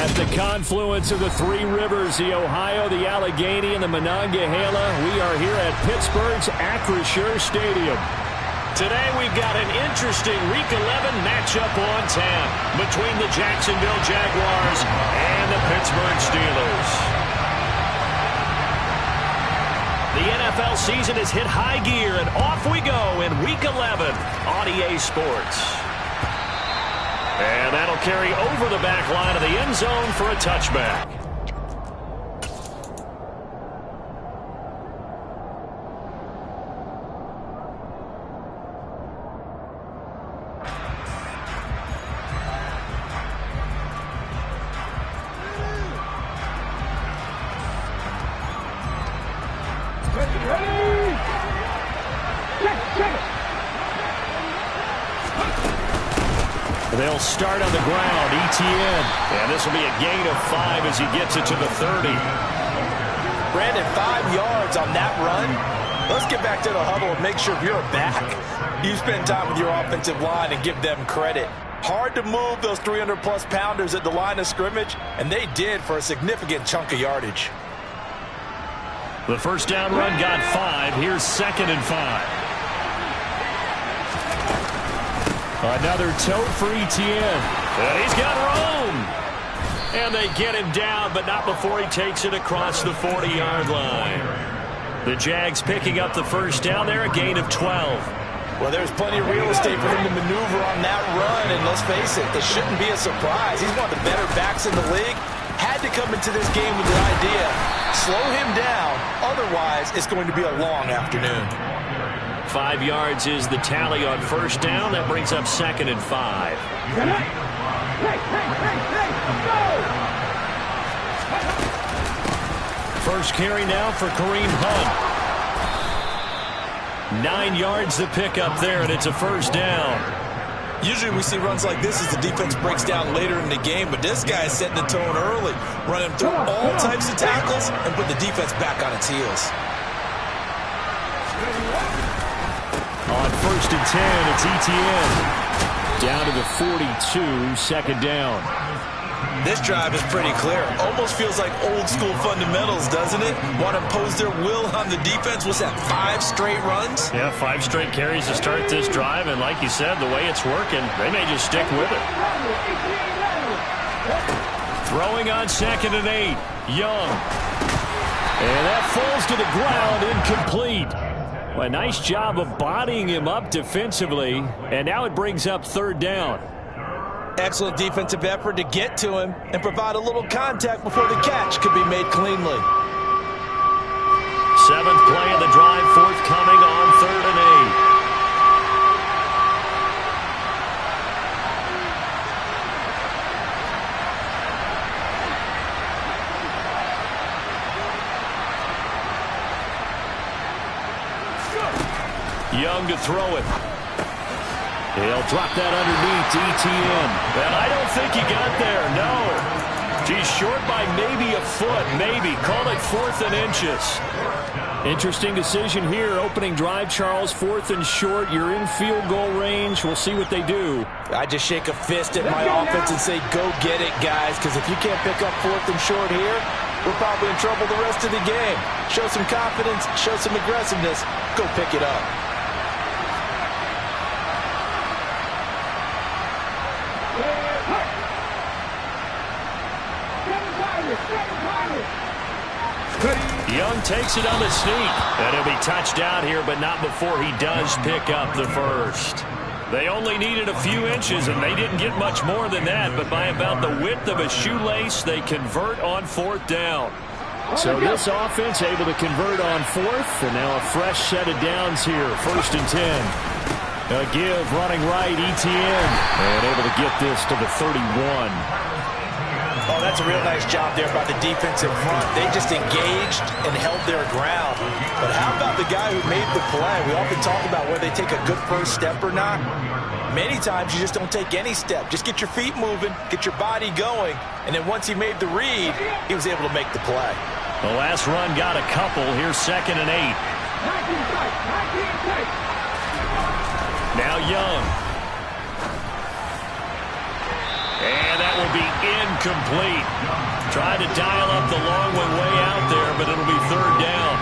At the confluence of the three rivers, the Ohio, the Allegheny, and the Monongahela, we are here at Pittsburgh's Acrisure Stadium. Today we've got an interesting Week 11 matchup on tap between the Jacksonville Jaguars and the Pittsburgh Steelers. The NFL season has hit high gear, and off we go in Week 11 on EA Sports. And that'll carry over the back line of the end zone for a touchback. They'll start on the ground. ETN. And this will be a gain of 5 as he gets it to the 30. Brandon, 5 yards on that run. Let's get back to the huddle and make sure you're back. You spend time with your offensive line and give them credit. Hard to move those 300-plus pounders at the line of scrimmage, and they did for a significant chunk of yardage. The first down run got 5. Here's 2nd and 5. Another tote for ETN. And he's got room. And they get him down, but not before he takes it across the 40-yard line. The Jags picking up the first down there, a gain of 12. Well, there's plenty of real estate for him to maneuver on that run, and let's face it, it shouldn't be a surprise. He's one of the better backs in the league. Had to come into this game with the idea, slow him down, otherwise it's going to be a long afternoon. 5 yards is the tally on first down. That brings up 2nd and 5. First carry now for Kareem Hunt. 9 yards the pickup there, and it's a first down. Usually we see runs like this as the defense breaks down later in the game, but this guy is setting the tone early, running through all types of tackles and put the defense back on its heels. On 1st and 10, it's ETN. Down to the 42, 2nd down. This drive is pretty clear. Almost feels like old school fundamentals, doesn't it? Want to impose their will on the defense. What's that, 5 straight runs? Yeah, 5 straight carries to start this drive, and like you said, the way it's working, they may just stick with it. Throwing on 2nd and 8, Young. And that falls to the ground, incomplete. Well, a nice job of bodying him up defensively, and now it brings up 3rd down. Excellent defensive effort to get to him and provide a little contact before the catch could be made cleanly. 7th play of the drive, forthcoming on 3rd and 8. Young to throw it. He'll drop that underneath to ETN. And I don't think he got there, no. He's short by maybe a foot, maybe. Call it 4th and inches. Interesting decision here. Opening drive, Charles, 4th and short. You're in field goal range. We'll see what they do. I just shake a fist at my offense and say, go get it, guys, because if you can't pick up 4th and short here, we're probably in trouble the rest of the game. Show some confidence, show some aggressiveness, go pick it up. Young takes it on the sneak. And he'll be touched out here, but not before he does pick up the first. They only needed a few inches, and they didn't get much more than that. But by about the width of a shoelace, they convert on 4th down. So this offense able to convert on 4th, and now a fresh set of downs here. 1st and 10. A give running right, ETN. And able to get this to the 31. Oh, that's a real nice job there by the defensive front. They just engaged and held their ground. But how about the guy who made the play? We often talk about whether they take a good first step or not. Many times you just don't take any step. Just get your feet moving, get your body going, and then once he made the read, he was able to make the play. The last run got a couple. Here's 2nd and 8. Now Young. And that will be Incomplete. Tried to dial up the long one way out there, but it'll be third down.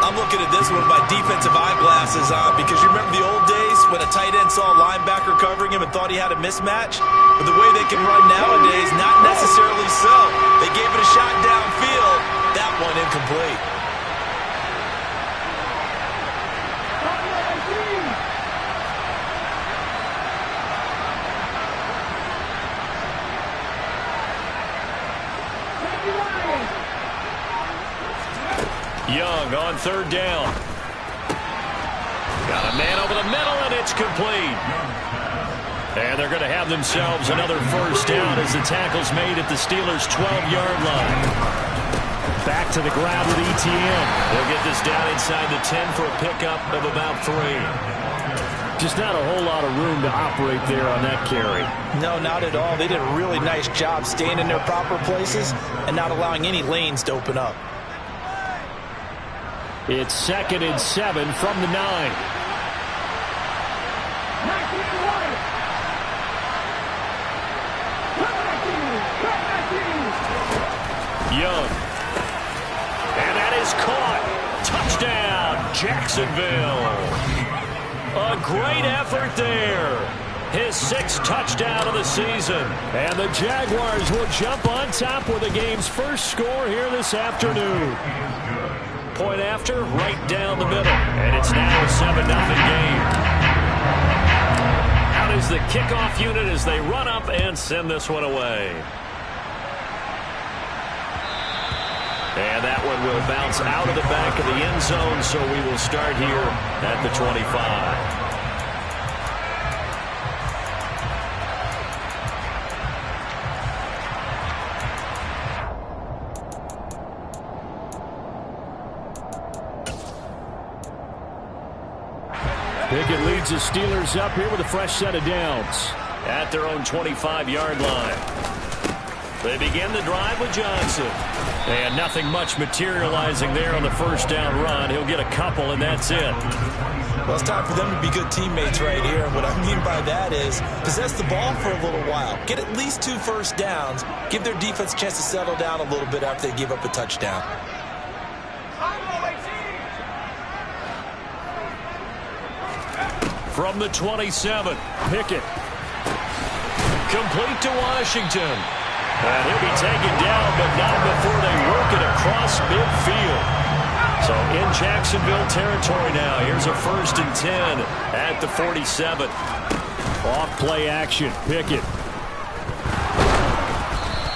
I'm looking at this with my defensive eyeglasses on because you remember the old days when a tight end saw a linebacker covering him and thought he had a mismatch? But the way they can run nowadays, not necessarily so. They gave it a shot downfield. That one incomplete. Young on third down. Got a man over the middle, and it's complete. And they're going to have themselves another first down as the tackle's made at the Steelers' 12-yard line. Back to the ground with ETN. They'll get this down inside the 10 for a pickup of about 3. Just not a whole lot of room to operate there on that carry. No, not at all. They did a really nice job staying in their proper places and not allowing any lanes to open up. It's 2nd and 7 from the 9. Young. And that is caught. Touchdown, Jacksonville. A great effort there. His 6th touchdown of the season. And the Jaguars will jump on top with the game's first score here this afternoon. Point after, right down the middle. And it's now a 7-0 game. Out is the kickoff unit as they run up and send this one away. And that one will bounce out of the back of the end zone, so we will start here at the 25. Pickett leads the Steelers up here with a fresh set of downs at their own 25-yard line. They begin the drive with Johnson. And nothing much materializing there on the first down run. He'll get a couple, and that's it. Well, it's time for them to be good teammates right here. And what I mean by that is possess the ball for a little while. Get at least 2 first downs. Give their defense a chance to settle down a little bit after they give up a touchdown. From the 27, Pickett. Complete to Washington. And he'll be taken down, but not before they work it across midfield. So in Jacksonville territory now. Here's a 1st and 10 at the 47. Off play action. Pickett.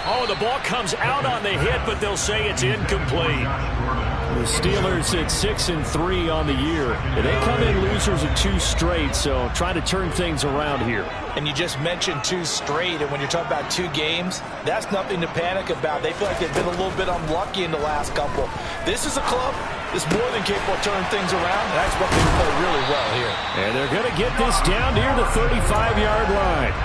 Oh, the ball comes out on the hit, but they'll say it's incomplete. The Steelers at 6-3 on the year. They come in losers of 2 straight, so trying to turn things around here. And you just mentioned 2 straight, and when you're talking about 2 games, that's nothing to panic about. They feel like they've been a little bit unlucky in the last couple. This is a club that's more than capable of turning things around, and that's what they play really well here. And they're going to get this down near the 35-yard line.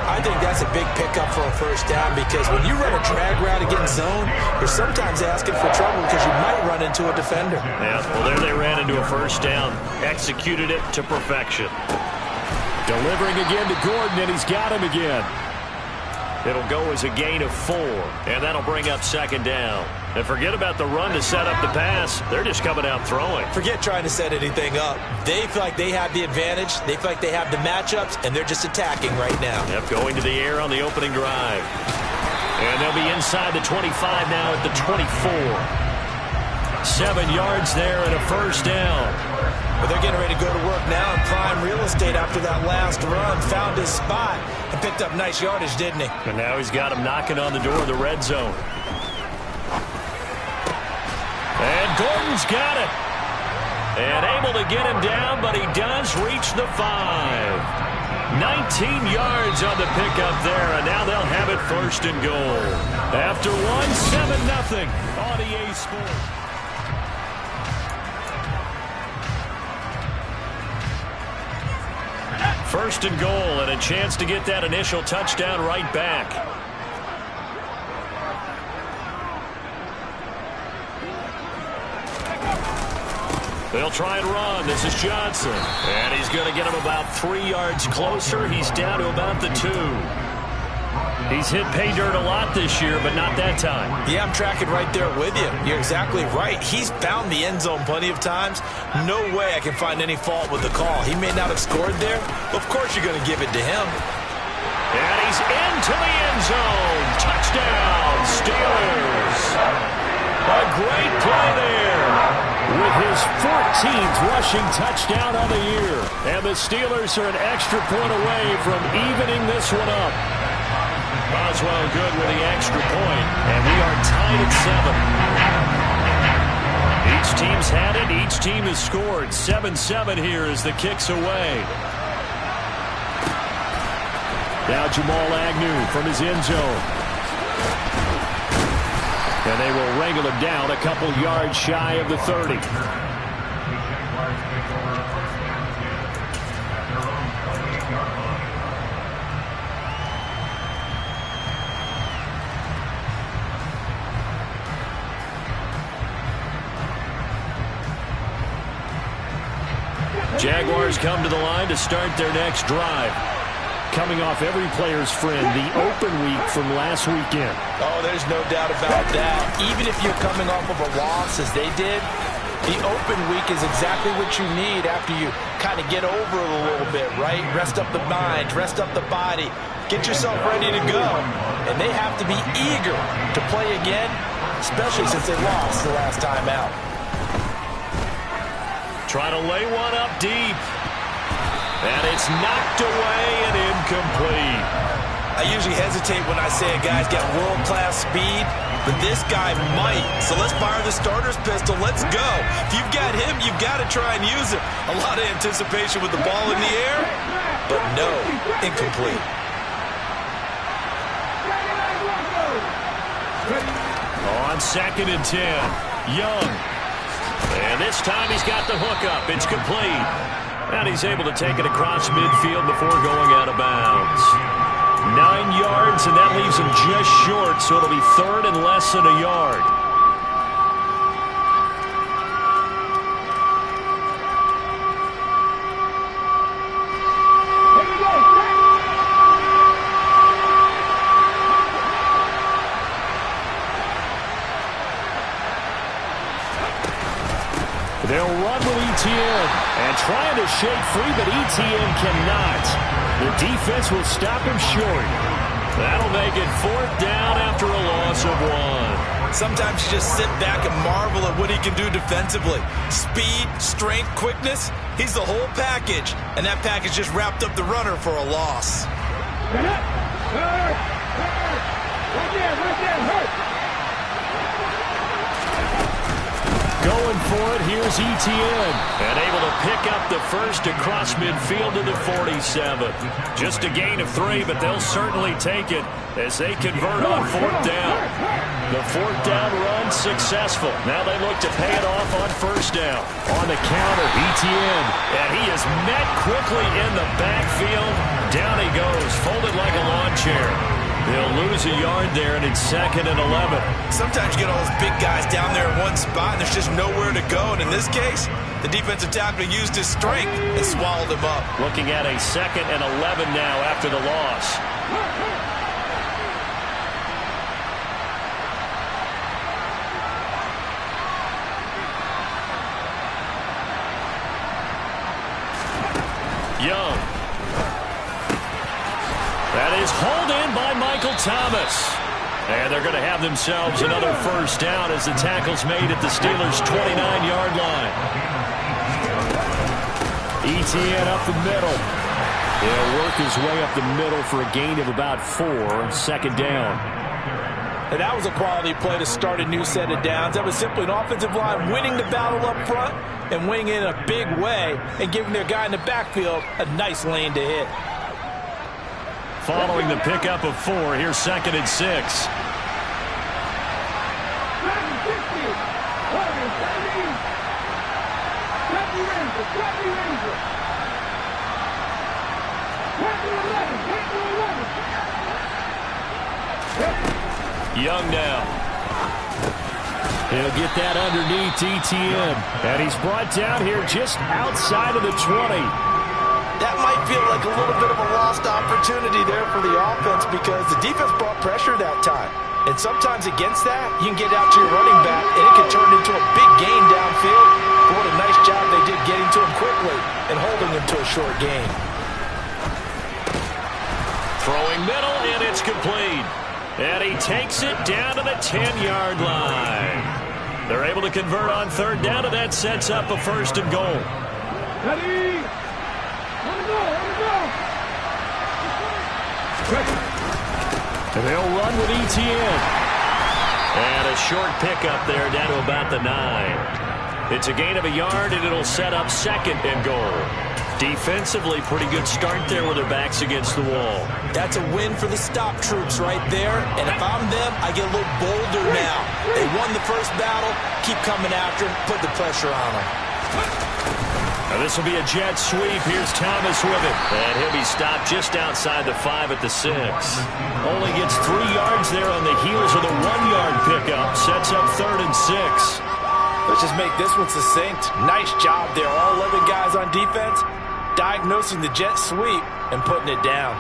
I think that's a big pickup for a first down because when you run a drag route against zone, you're sometimes asking for trouble because you might run into a defender. Yeah, well, there they ran into a first down. Executed it to perfection. Delivering again to Gordon, and he's got him again. It'll go as a gain of 4, and that'll bring up 2nd down. And forget about the run to set up the pass. They're just coming out throwing. Forget trying to set anything up. They feel like they have the advantage. They feel like they have the matchups, and they're just attacking right now. Yep, going to the air on the opening drive. And they'll be inside the 25 now at the 24. 7 yards there and a first down. But they're getting ready to go to work now in prime real estate after that last run. Found his spot and picked up nice yardage, didn't he? And now he's got him knocking on the door of the red zone. And Gordon's got it. And able to get him down, but he does reach the 5. 19 yards on the pickup there, and now they'll have it 1st and goal. After 7-0 on EA Sports. First and goal, and a chance to get that initial touchdown right back. They'll try and run. This is Johnson. And he's going to get him about 3 yards closer. He's down to about the 2. He's hit pay dirt a lot this year, but not that time. Yeah, I'm tracking right there with you. You're exactly right. He's found the end zone plenty of times. No way I can find any fault with the call. He may not have scored there. Of course you're going to give it to him. And he's into the end zone. Touchdown, Steelers. A great play there. With his 14th rushing touchdown on the year. And the Steelers are an extra point away from evening this one up. Boswell good with the extra point, and we are tied at 7. Each team's had it. Each team has scored. 7-7 here as the kick's away. Now Jamal Agnew from his end zone. And they will wrangle him down a couple yards shy of the 30. Jaguars come to the line to start their next drive. Coming off every player's friend, the open week from last weekend. Oh, there's no doubt about that. Even if you're coming off of a loss as they did, the open week is exactly what you need after you kind of get over it a little bit, right? Rest up the mind, rest up the body, get yourself ready to go. And they have to be eager to play again, especially since they lost the last time out. Try to lay one up deep. And it's knocked away and incomplete. I usually hesitate when I say a guy's got world-class speed, but this guy might. So let's fire the starter's pistol. Let's go. If you've got him, you've got to try and use it. A lot of anticipation with the ball in the air, but no, incomplete. On 2nd and 10, Young. And this time he's got the hook up. It's complete. And he's able to take it across midfield before going out of bounds. 9 yards, and that leaves him just short, so it'll be 3rd and less than a yard. They'll run with Etienne and trying to shake free, but Etienne cannot. The defense will stop him short. That'll make it 4th down after a loss of 1. Sometimes you just sit back and marvel at what he can do defensively. Speed, strength, quickness, he's the whole package. And that package just wrapped up the runner for a loss. Going for it, here's Etienne. And able to pick up the first across midfield to the 47. Just a gain of 3, but they'll certainly take it as they convert on 4th down. The 4th down run successful. Now they look to pay it off on 1st down. On the counter, Etienne. And he is met quickly in the backfield. Down he goes, folded like a lawn chair. They'll lose a yard there, and it's 2nd and 11. Sometimes you get all those big guys down there in one spot, and there's just nowhere to go. And in this case, the defensive tackle used his strength and swallowed him up. Looking at a 2nd and 11 now after the loss. Young. That is hauled in by Michael Thomas. And they're going to have themselves another 1st down as the tackle's made at the Steelers' 29-yard line. Etienne up the middle. He'll work his way up the middle for a gain of about 4. 2nd down. And that was a quality play to start a new set of downs. That was simply an offensive line winning the battle up front and winning it in a big way and giving their guy in the backfield a nice lane to hit. Following the pickup of 4, here's 2nd and 6. Young now. He'll get that underneath Etienne. And he's brought down here just outside of the 20. That might feel like a little bit of a lost opportunity there for the offense because the defense brought pressure that time. And sometimes against that, you can get out to your running back, and it can turn into a big gain downfield. But what a nice job they did getting to him quickly and holding him to a short gain. Throwing middle, and it's complete. And he takes it down to the 10-yard line. They're able to convert on third down, and that sets up a 1st and goal. Ready? And they'll run with ETN. And a short pickup there down to about the 9. It's a gain of a yard, and it'll set up 2nd and goal. Defensively, pretty good start there with their backs against the wall. That's a win for the stop troops right there. And if I'm them, I get a little bolder now. They won the first battle. Keep coming after them. Put the pressure on them. Now this will be a jet sweep. Here's Thomas with it. And he'll be stopped just outside the 5 at the 6. Only gets 3 yards there on the heels of the 1-yard pickup. Sets up 3rd and 6. Let's just make this one succinct. Nice job there. All 11 guys on defense diagnosing the jet sweep and putting it down.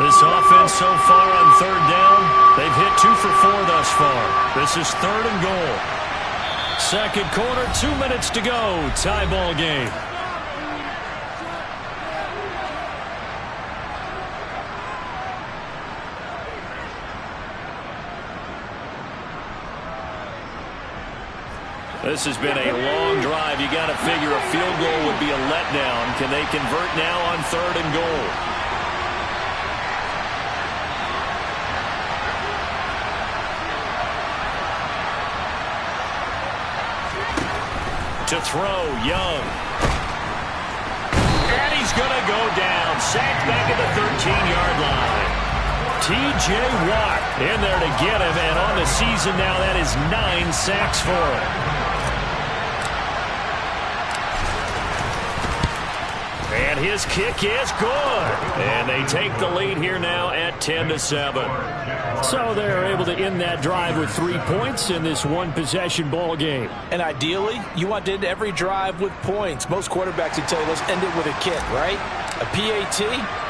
This offense so far on third down, they've hit 2 for 4 thus far. This is 3rd and goal. 2nd quarter, 2 minutes to go. Tie ball game. This has been a long drive. You got to figure a field goal would be a letdown. Can they convert now on 3rd and goal? To throw, Young. And he's going to go down. Sacked back at the 13-yard line. T.J. Watt in there to get him. And on the season now, that is 9 sacks for him. And his kick is good. And they take the lead here now at 10-7. So they're able to end that drive with 3 points in this one-possession ball game. And ideally, you want to end every drive with points. Most quarterbacks would tell you, let's end it with a kick, right? A PAT,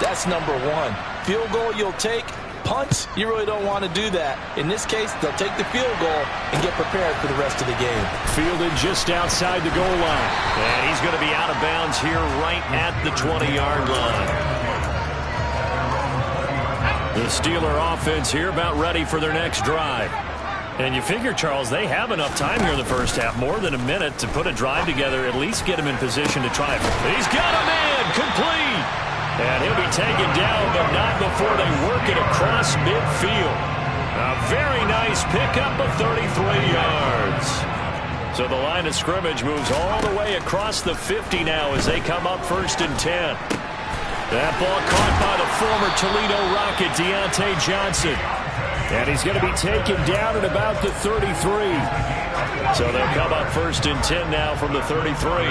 that's number 1. Field goal you'll take. Punts, you really don't want to do that. In this case, they'll take the field goal and get prepared for the rest of the game. Fielded just outside the goal line. And he's going to be out of bounds here right at the 20-yard line. The Steeler offense here about ready for their next drive. And you figure, Charles, they have enough time here in the first half, more than a minute to put a drive together, at least get him in position to try it. He's got him in, complete. And he'll be taken down, but not before they work it across midfield. A very nice pickup of 33 yards. So the line of scrimmage moves all the way across the 50 now as they come up 1st and 10. That ball caught by the former Toledo Rocket, Deontay Johnson. And he's going to be taken down at about the 33. So they'll come up 1st and 10 now from the 33.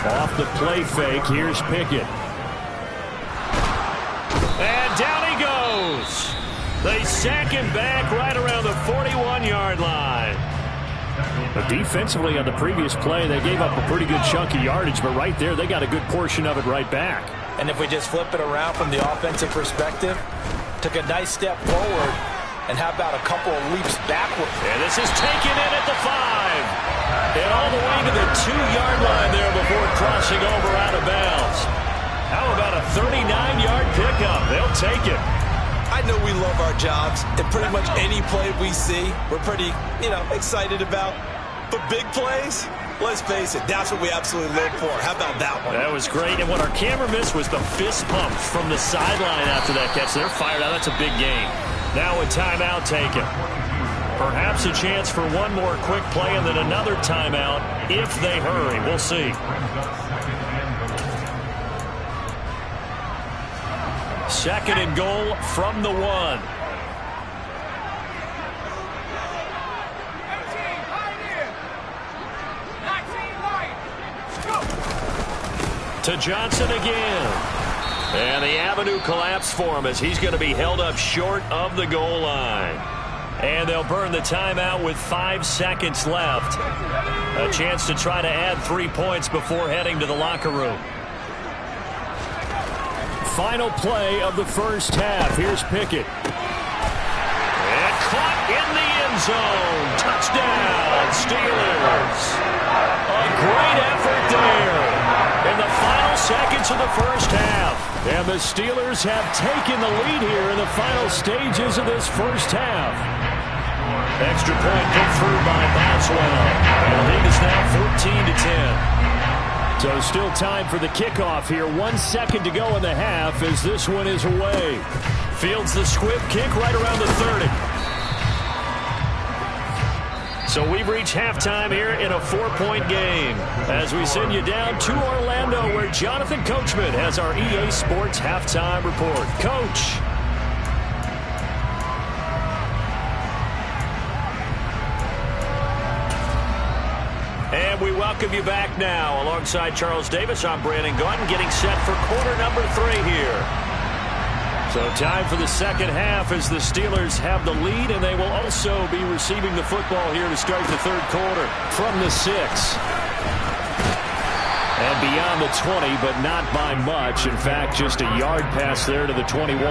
Off the play fake, here's Pickett. And down he goes. They sack him back right around the 41-yard line. But defensively on the previous play, they gave up a pretty good chunk of yardage, but right there, they got a good portion of it right back. And if we just flip it around from the offensive perspective, took a nice step forward, and how about a couple of leaps backward? And this is taken in at the 5. And all the way to the 2-yard line there before crossing over out of bounds. How about a 39-yard pickup? They'll take it. I know we love our jobs, and pretty much any play we see, we're pretty, excited about. But big plays, let's face it, that's what we absolutely live for. How about that one? That was great. And what our camera missed was the fist pump from the sideline after that catch. They're fired out. That's a big gain. Now a timeout taken. Perhaps a chance for one more quick play and then another timeout if they hurry. We'll see. Second and goal from the 1. To To Johnson again. And the avenue collapsed for him as he's going to be held up short of the goal line. And they'll burn the timeout with 5 seconds left. A chance to try to add 3 points before heading to the locker room. Final play of the first half. Here's Pickett. And caught in the end zone. Touchdown, Steelers. A great effort there in the final seconds of the first half. And the Steelers have taken the lead here in the final stages of this first half. Extra point put through by Boswell. And the lead is now 14-10. So still time for the kickoff here. 1 second to go in the half as this one is away. Fields the squib kick right around the 30. So we've reached halftime here in a 4-point game as we send you down to Orlando where Jonathan Coachman has our EA Sports halftime report. Coach. And we welcome you back now. Alongside Charles Davis, I'm Brandon Gaudin getting set for quarter number 3 here. So time for the second half as the Steelers have the lead, and they will also be receiving the football here to start the third quarter from the 6. And beyond the 20, but not by much. In fact, just a yard pass there to the 21.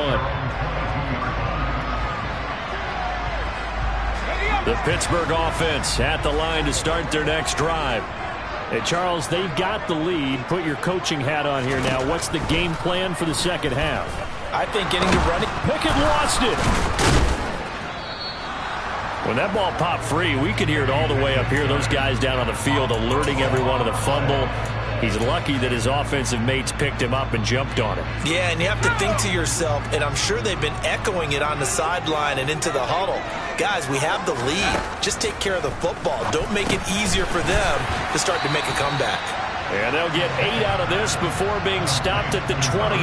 The Pittsburgh offense at the line to start their next drive. Hey, Charles, they've got the lead. Put your coaching hat on here now. What's the game plan for the second half? I think getting to running. Pickett lost it. When that ball popped free, we could hear it all the way up here. Those guys down on the field alerting everyone of the fumble. He's lucky that his offensive mates picked him up and jumped on it. Yeah, and you have to think to yourself, and I'm sure they've been echoing it on the sideline and into the huddle. Guys, we have the lead. Just take care of the football. Don't make it easier for them to start to make a comeback. And they'll get 8 out of this before being stopped at the 28.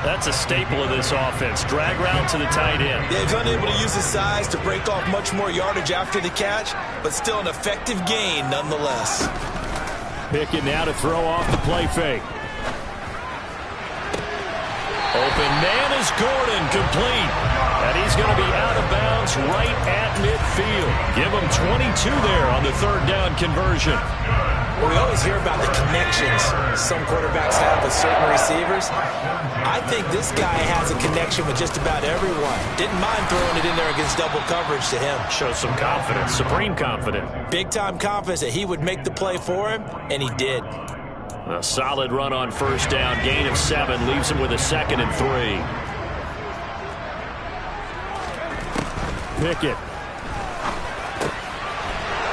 That's a staple of this offense. Drag route to the tight end. Yeah, he's unable to use his size to break off much more yardage after the catch, but still an effective gain nonetheless. Pickett now to throw off the play fake. Open man is Gordon, complete. And he's going to be out of bounds right at midfield. Give him 22 there on the third down conversion. Well, we always hear about the connections some quarterbacks have with certain receivers. I think this guy has a connection with just about everyone. Didn't mind throwing it in there against double coverage to him. Shows some confidence, supreme confidence. Big-time confidence that he would make the play for him, and he did. A solid run on first down. Gain of 7 leaves him with a 2nd and 3. Pickett.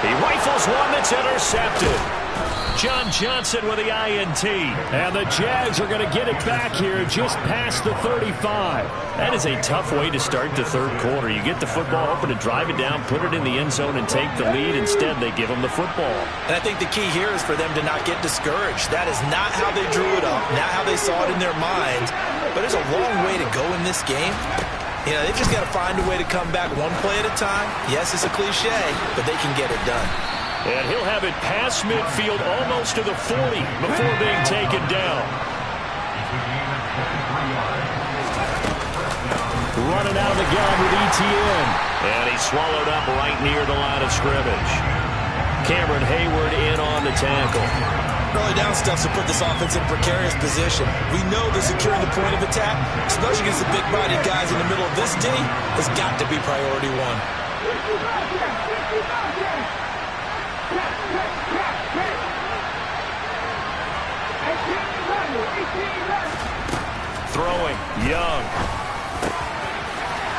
He rifles one that's intercepted. John Johnson with the INT. And the Jags are going to get it back here just past the 35. That is a tough way to start the third quarter. You get the football open and drive it down, put it in the end zone, and take the lead. Instead, they give them the football. And I think the key here is for them to not get discouraged. That is not how they drew it up, not how they saw it in their minds. But there's a long way to go in this game. You know, they've just got to find a way to come back one play at a time. Yes, it's a cliche, but they can get it done. And he'll have it past midfield almost to the 40 before being taken down. Running out of the gun with ETN. And he's swallowed up right near the line of scrimmage. Cameron Hayward in on the tackle. Early down stuff to put this offense in precarious position. We know that securing the point of attack, especially against the big-bodied guys in the middle of this D, has got to be priority one. Throwing, Young.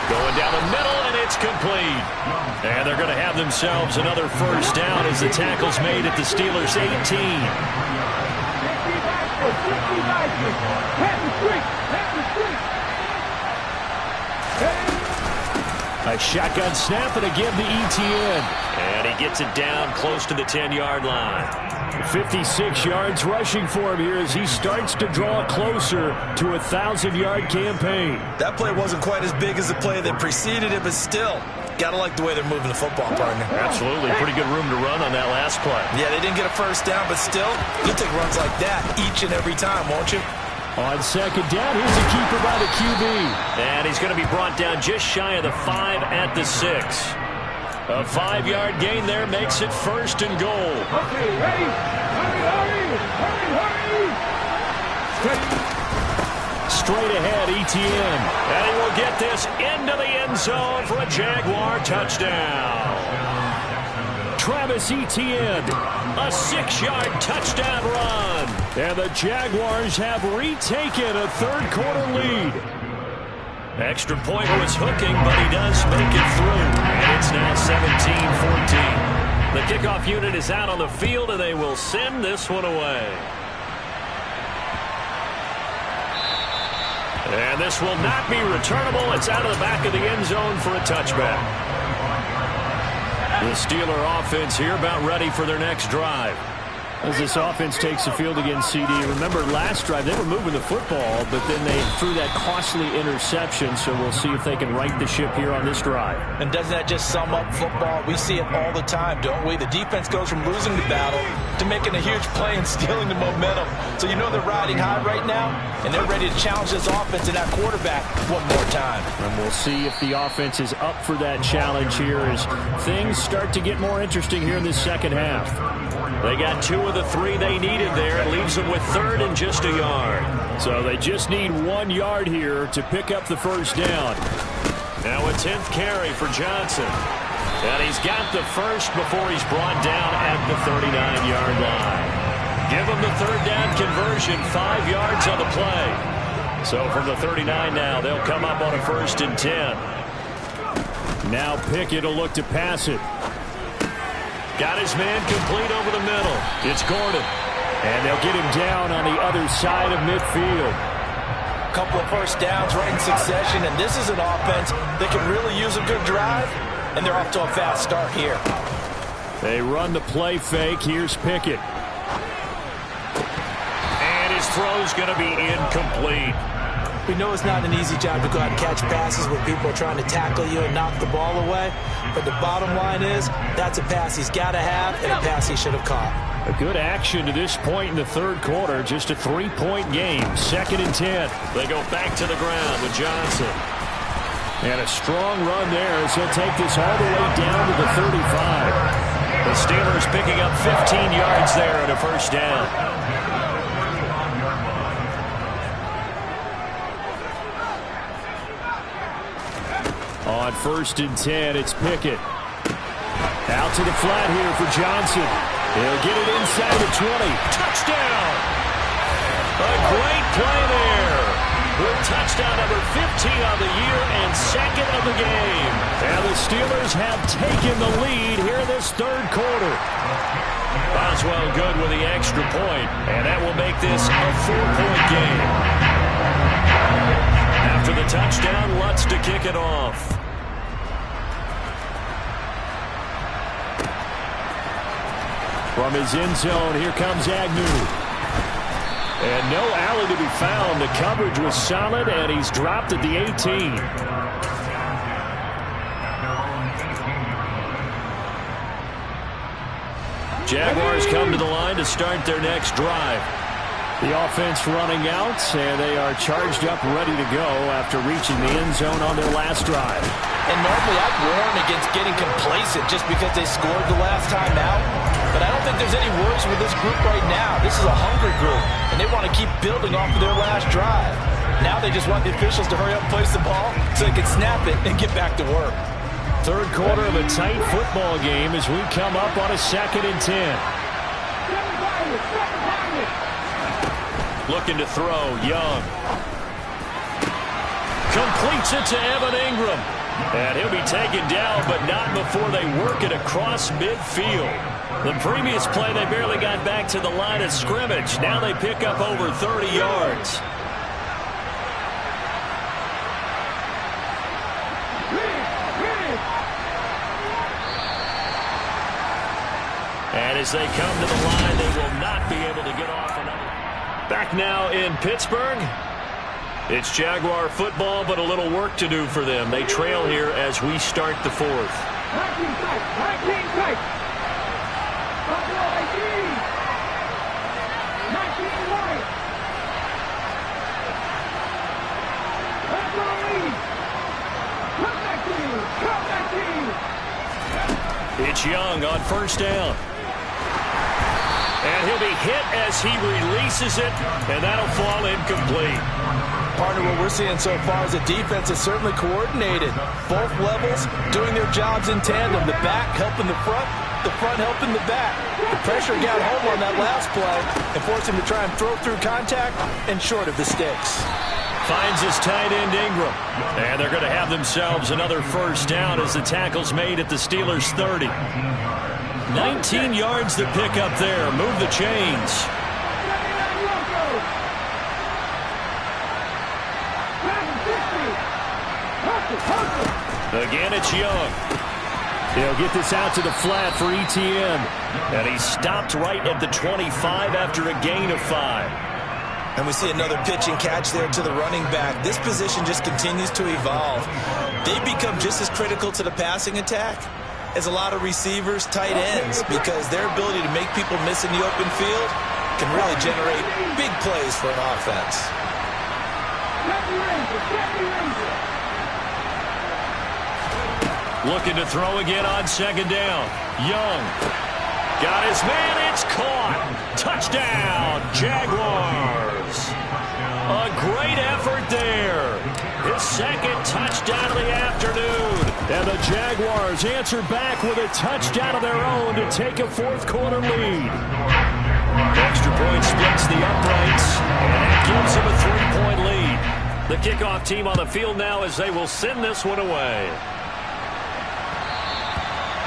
Going down the middle, and it's complete. And they're going to have themselves another first down as the tackle's made at the Steelers' 18. A shotgun snap and again the ETN. And he gets it down close to the 10-yard line. 56 yards rushing for him here as he starts to draw closer to a 1,000-yard campaign. That play wasn't quite as big as the play that preceded it, but still, Gotta like the way they're moving the football, partner. Absolutely. Pretty good room to run on that last play. Yeah, they didn't get a first down, but still, you'll take runs like that each and every time, won't you? On second down, here's a keeper by the QB. And he's going to be brought down just shy of the 5 at the 6. A 5-yard gain there makes it 1st and goal. Okay, ready? Hurry. Straight ahead, Etienne. And he will get this into the end zone for a Jaguar touchdown. Travis Etienne, a 6-yard touchdown run. And the Jaguars have retaken a third-quarter lead. Extra point was hooking, but he does make it through. And it's now 17-14. The kickoff unit is out on the field, and they will send this one away. And this will not be returnable. It's out of the back of the end zone for a touchback. The Steeler offense here about ready for their next drive. As this offense takes the field against CD, remember last drive they were moving the football, but then they threw that costly interception, so we'll see if they can right the ship here on this drive. And doesn't that just sum up football? We see it all the time, don't we? The defense goes from losing the battle to making a huge play and stealing the momentum. So you know they're riding high right now, and they're ready to challenge this offense and that quarterback one more time. And we'll see if the offense is up for that challenge here as things start to get more interesting here in this second half. They got 2 of the 3 they needed there. It leaves them with 3rd and just a yard. So they just need 1 yard here to pick up the first down. Now a 10th carry for Johnson. And he's got the first before he's brought down at the 39-yard line. Give him the 3rd down conversion, 5 yards on the play. So from the 39 now, they'll come up on a 1st and 10. Now Pickett will look to pass it. Got his man complete over the middle. It's Gordon. And they'll get him down on the other side of midfield. Couple of first downs right in succession, and this is an offense that can really use a good drive, and they're off to a fast start here. They run the play fake. Here's Pickett. And his throw's going to be incomplete. We know it's not an easy job to go out and catch passes where people are trying to tackle you and knock the ball away. But the bottom line is, that's a pass he's got to have and a pass he should have caught. A good action to this point in the third quarter. Just a 3-point game. 2nd and 10. They go back to the ground with Johnson. And a strong run there as he'll take this all the way down to the 35. The Steelers picking up 15 yards there on a first down. On 1st and 10, it's Pickett. Out to the flat here for Johnson. He'll get it inside the 20. Touchdown! A great play there. With touchdown number 15 on the year and 2nd of the game. And the Steelers have taken the lead here in this third quarter. Boswell good with the extra point, and that will make this a 4-point game. After the touchdown, Lutz to kick it off. From his end zone, here comes Agnew. And no alley to be found. The coverage was solid, and he's dropped at the 18. Jaguars come to the line to start their next drive. The offense running out, and they are charged up, ready to go after reaching the end zone on their last drive. And normally I'd warn against getting complacent just because they scored the last time out. But I don't think there's any worries with this group right now. This is a hungry group, and they want to keep building off of their last drive. Now they just want the officials to hurry up and place the ball so they can snap it and get back to work. Third quarter of a tight football game as we come up on a 2nd and 10. Looking to throw, Young. Completes it to Evan Ingram. And he'll be taken down, but not before they work it across midfield. The previous play, they barely got back to the line of scrimmage. Now they pick up over 30 yards. And as they come to the line, they will not be able to get off another. Back now in Pittsburgh. It's Jaguar football, but a little work to do for them. They trail here as we start the fourth. It's Young on first down. And he'll be hit as he releases it, and that'll fall incomplete. Partner, what we're seeing so far is the defense is certainly coordinated. Both levels doing their jobs in tandem. The back helping the front helping the back. The pressure got home on that last play and forced him to try and throw through contact and short of the sticks. Finds his tight end Ingram. And they're going to have themselves another first down as the tackle's made at the Steelers' 30. 19 yards to pick up there. Move the chains. Again, it's Young. He'll get this out to the flat for ETN. And he's stopped right at the 25 after a gain of 5. And we see another pitch and catch there to the running back. This position just continues to evolve. They become just as critical to the passing attack as a lot of receivers, tight ends, because their ability to make people miss in the open field can really generate big plays for an offense. Looking to throw again on second down. Young got his man. It's caught. Touchdown, Jaguars. A great effort there. His second touchdown of the afternoon. And the Jaguars answer back with a touchdown of their own to take a fourth-quarter lead. Extra point splits the uprights, and that gives them a 3-point lead. The kickoff team on the field now as they will send this one away.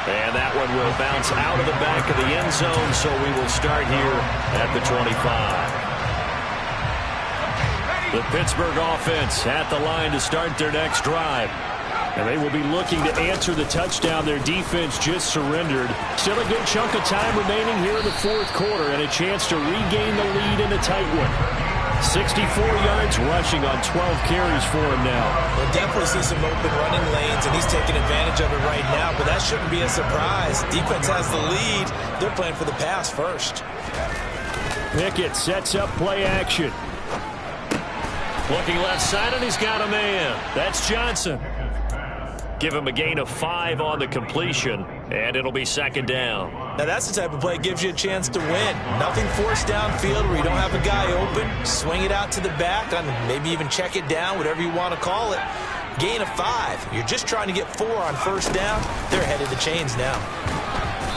And that one will bounce out of the back of the end zone, so we will start here at the 25. The Pittsburgh offense at the line to start their next drive. And they will be looking to answer the touchdown their defense just surrendered. Still a good chunk of time remaining here in the fourth quarter and a chance to regain the lead in a tight one. 64 yards rushing on 12 carries for him now. We'll definitely see some open running lanes, and he's taking advantage of it right now, but that shouldn't be a surprise. Defense has the lead. They're playing for the pass first. Pickett sets up play action. Looking left side, and he's got a man. That's Johnson. Give him a gain of 5 on the completion, and it'll be second down. Now that's the type of play that gives you a chance to win. Nothing forced downfield where you don't have a guy open. Swing it out to the back, maybe even check it down, whatever you want to call it. Gain of 5. You're just trying to get 4 on first down. They're headed to chains now.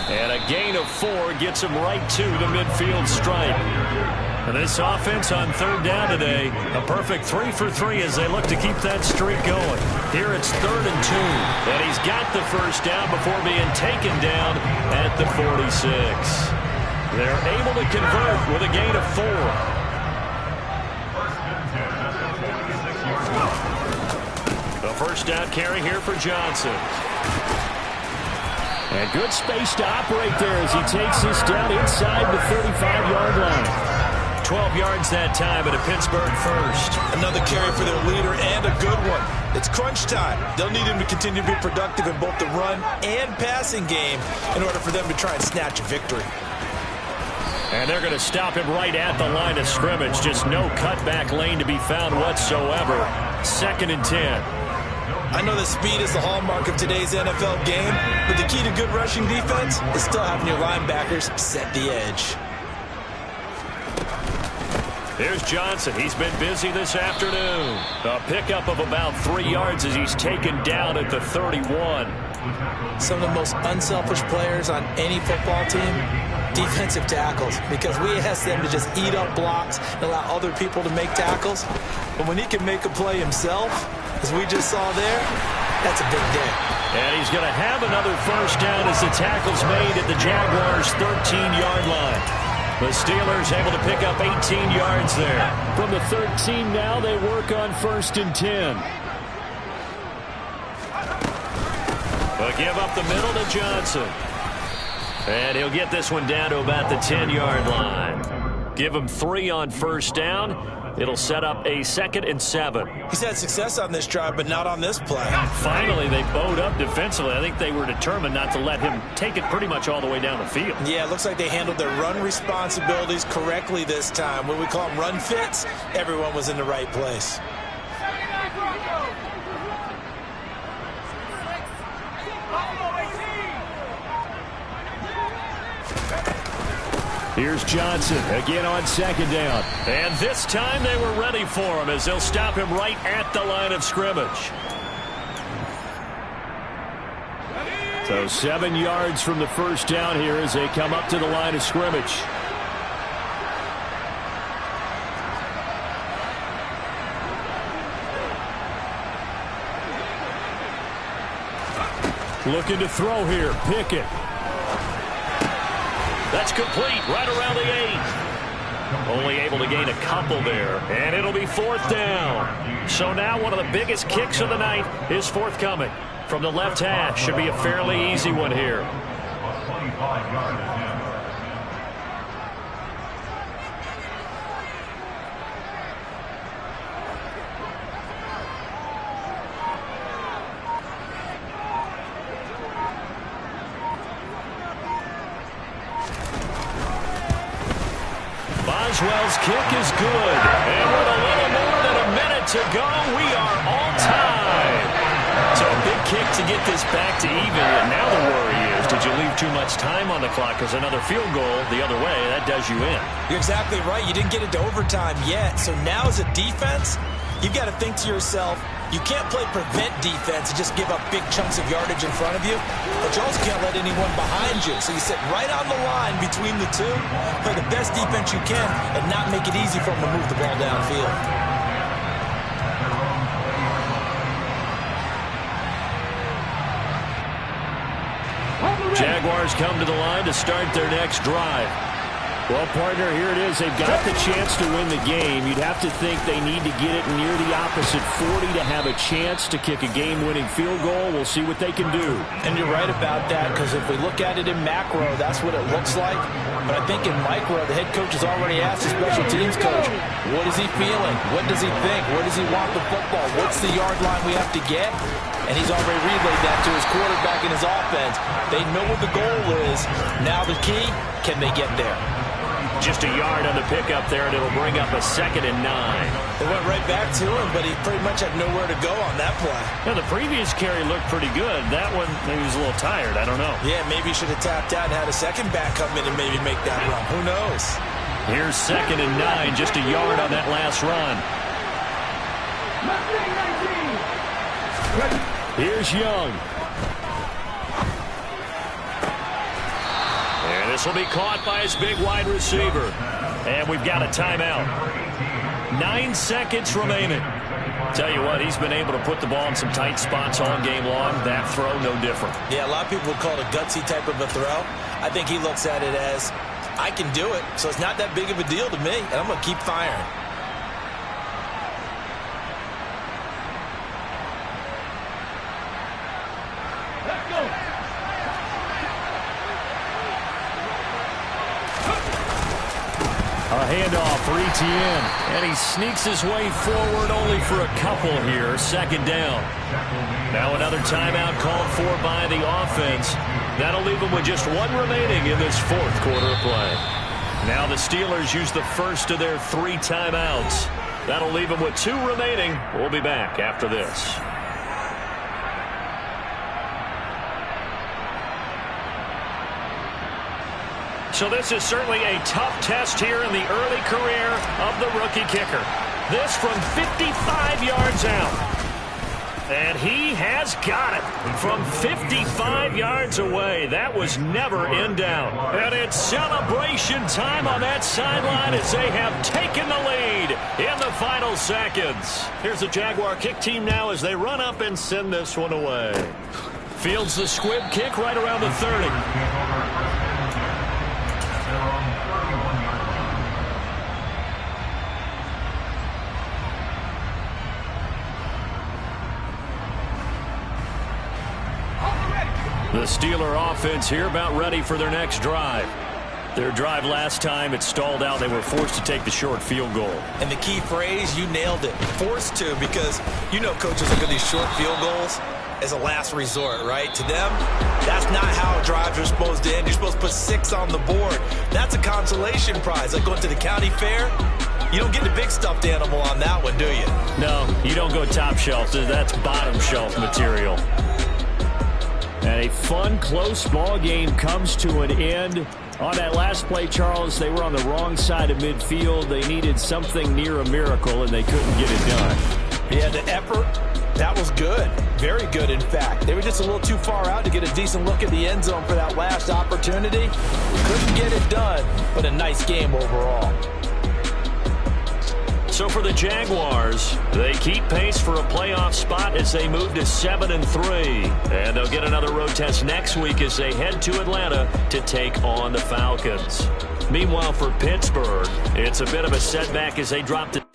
And a gain of 4 gets him right to the midfield stripe. And this offense on third down today, a perfect 3 for 3 as they look to keep that streak going. Here it's 3rd and 2. And he's got the first down before being taken down at the 46. They're able to convert with a gain of 4. The first down carry here for Johnson. And good space to operate there as he takes this down inside the 35-yard line. 12 yards that time at a Pittsburgh first. Another carry for their leader and a good one. It's crunch time. They'll need him to continue to be productive in both the run and passing game in order for them to try and snatch a victory. And they're going to stop him right at the line of scrimmage. Just no cutback lane to be found whatsoever. 2nd and 10. I know that speed is the hallmark of today's NFL game, but the key to good rushing defense is still having your linebackers set the edge. Here's Johnson. He's been busy this afternoon. A pickup of about 3 yards as he's taken down at the 31. Some of the most unselfish players on any football team, defensive tackles, because we ask them to just eat up blocks and allow other people to make tackles. But when he can make a play himself, as we just saw there, that's a big day. And he's going to have another first down as the tackle's made at the Jaguars' 13-yard line. The Steelers able to pick up 18 yards there. From the 13 now, they work on 1st and 10. But give up the middle to Johnson. And he'll get this one down to about the 10-yard line. Give him 3 on first down. It'll set up a 2nd and 7. He's had success on this drive, but not on this play. Finally, they bowed up defensively. I think they were determined not to let him take it pretty much all the way down the field. Yeah, it looks like they handled their run responsibilities correctly this time. When we call them run fits, everyone was in the right place. Here's Johnson again on 2nd down. And this time they were ready for him as they'll stop him right at the line of scrimmage. So 7 yards from the first down here as they come up to the line of scrimmage. Looking to throw here. Pickett. That's complete right around the 8. Only able to gain a couple there. And it'll be 4th down. So now one of the biggest kicks of the night is forthcoming. From the left hash. Should be a fairly easy one here. Boswell's kick is good. And with a little more than a minute to go, we are all tied. So a big kick to get this back to even. And now the worry is, did you leave too much time on the clock? Because another field goal the other way, that does you in. You're exactly right. You didn't get it to overtime yet. So now as a defense, you've got to think to yourself, you can't play prevent defense and just give up big chunks of yardage in front of you, but you also can't let anyone behind you. So you sit right on the line between the two, play the best defense you can, and not make it easy for them to move the ball downfield. Jaguars come to the line to start their next drive. Well, partner, here it is. They've got the chance to win the game. You'd have to think they need to get it near the opposite 40 to have a chance to kick a game-winning field goal. We'll see what they can do. And you're right about that, because if we look at it in macro, that's what it looks like. But I think in micro, the head coach has already asked the special teams coach, what is he feeling? What does he think? Where does he want the football? What's the yard line we have to get? And he's already relayed that to his quarterback and his offense. They know what the goal is. Now the key, can they get there? Just a yard on the pickup there, and it'll bring up a 2nd and 9. They went right back to him, but he pretty much had nowhere to go on that play. Now, the previous carry looked pretty good. That one, maybe he was a little tired. I don't know. Yeah, maybe he should have tapped out and had a second back come in and maybe make that run. Who knows? Here's 2nd and 9, just a yard on that last run. Here's Young. And this will be caught by his big wide receiver. And we've got a timeout. 9 seconds remaining. Tell you what, he's been able to put the ball in some tight spots all game long. That throw, no different. Yeah, a lot of people would call it a gutsy type of a throw. I think he looks at it as, I can do it, so it's not that big of a deal to me, and I'm going to keep firing. A handoff for Etienne. And he sneaks his way forward only for a couple here. 2nd down. Now another timeout called for by the offense. That'll leave them with just 1 remaining in this 4th quarter of play. Now the Steelers use the first of their 3 timeouts. That'll leave them with 2 remaining. We'll be back after this. So this is certainly a tough test here in the early career of the rookie kicker. This from 55 yards out. And he has got it from 55 yards away. That was never in doubt. And it's celebration time on that sideline as they have taken the lead in the final seconds. Here's the Jaguar kick team now as they run up and send this one away. Fields the squib kick right around the 30. The Steeler offense here about ready for their next drive. Their drive last time, it stalled out. They were forced to take the short field goal. And the key phrase, you nailed it. Forced to, because you know coaches look at these short field goals as a last resort, right? To them, that's not how drives are supposed to end. You're supposed to put 6 on the board. That's a consolation prize. Like going to the county fair, you don't get the big stuffed animal on that one, do you? No, you don't go top shelf. That's bottom shelf material. And a fun, close ball game comes to an end. On that last play, Charles, they were on the wrong side of midfield. They needed something near a miracle, and they couldn't get it done. Yeah, the effort, that was good. Very good, in fact. They were just a little too far out to get a decent look at the end zone for that last opportunity. Couldn't get it done, but a nice game overall. So for the Jaguars, they keep pace for a playoff spot as they move to 7-3. And they'll get another road test next week as they head to Atlanta to take on the Falcons. Meanwhile, for Pittsburgh, it's a bit of a setback as they drop to